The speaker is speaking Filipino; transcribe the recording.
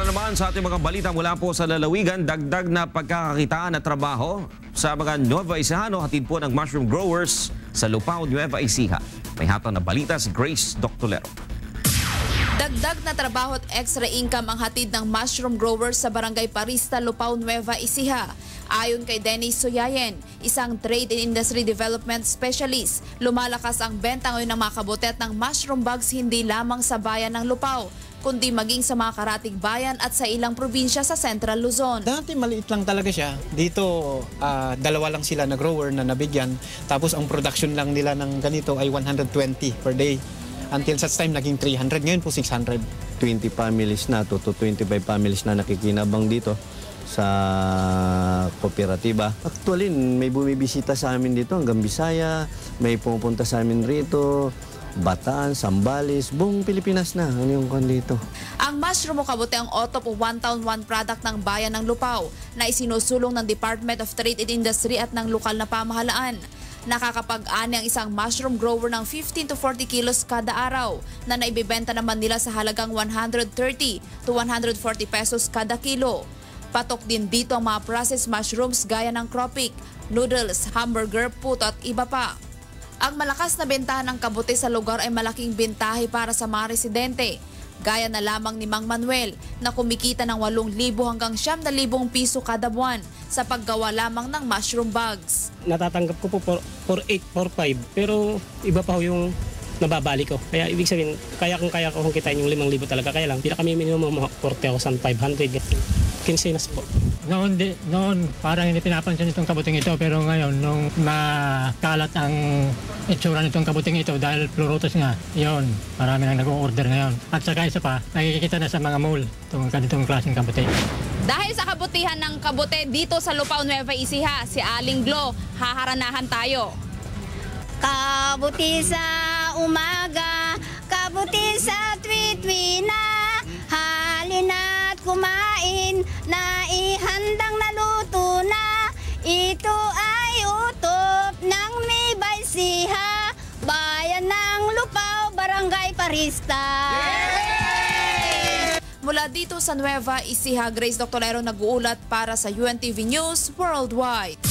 naman sa ating mga balita mula po sa lalawigan, dagdag na pagkakakitaan at trabaho sa mga Nueva Ecijano hatid po ng mushroom growers sa Lupao, Nueva Ecija. May hatang na balita si Grace Doctolero. Dagdag na trabaho at extra income ang hatid ng mushroom growers sa Barangay Parista, Lupao, Nueva Ecija. Ayon kay Dennis Soyayen, isang trade and industry development specialist, lumalakas ang benta ngayon ng mga kabutet ng mushroom bags hindi lamang sa bayan ng Lupao, kundi maging sa mga karatig bayan at sa ilang probinsya sa Central Luzon. Dati maliit lang talaga siya. Dito, dalawa lang sila na grower na nabigyan. Tapos ang production lang nila ng ganito ay 120 per day. Until such time, naging 300. Ngayon po 600. 20 families na to 25 families na nakikinabang dito sa kooperatiba. Actually, may bumibisita sa amin dito hanggang Bisaya, may pumupunta sa amin rito, Bataan, Sambales, buong Pilipinas na ang yung dito. Ang mushroom o kabote ang otop o one-town-one product ng bayan ng Lupao na isinusulong ng Department of Trade and Industry at ng lokal na pamahalaan. Nakakapag-ani ang isang mushroom grower ng 15 to 40 kilos kada araw na naibibenta naman nila sa halagang 130 to 140 pesos kada kilo. Patok din dito ang mga processed mushrooms gaya ng cropik, noodles, hamburger, puto at iba pa. Ang malakas na bentahan ng kabote sa lugar ay malaking bentahe para sa mga residente. Gaya na lamang ni Mang Manuel na kumikita ng 8,000 hanggang 9,000 piso kada buwan sa paggawa lamang ng mushroom bags. Natatanggap ko po 4,800, 4,500 pero iba pa ho yung nababalik ko. Kaya ibig sabihin, kaya ko kung kitain yung 5,000 talaga. Kaya lang, pinaka minimum 40,500. Kinsinas po. Noon parang hindi pinapansin itong kabuting ito, pero ngayon nung nakalat ang itsura nitong kabuting ito dahil plurutos nga, yun, marami nang nag-o-order ngayon. At saka isa pa, nakikita na sa mga mall itong ganitong klaseng kabute. Dahil sa kabutihan ng kabute dito sa Lupao, Nueva Ecija, si Aling Glo, haharanahan tayo. Kabuti sa umaga, kabuti sa tuwi-tuwi na, halina't kumain, na ihandang naluto na, ito ay utop ng Nueva Ecija, bayan ng Lupao, Barangay Parista. Mula dito sa Nueva Ecija, Grace Doctolero nag-uulat para sa UNTV News Worldwide.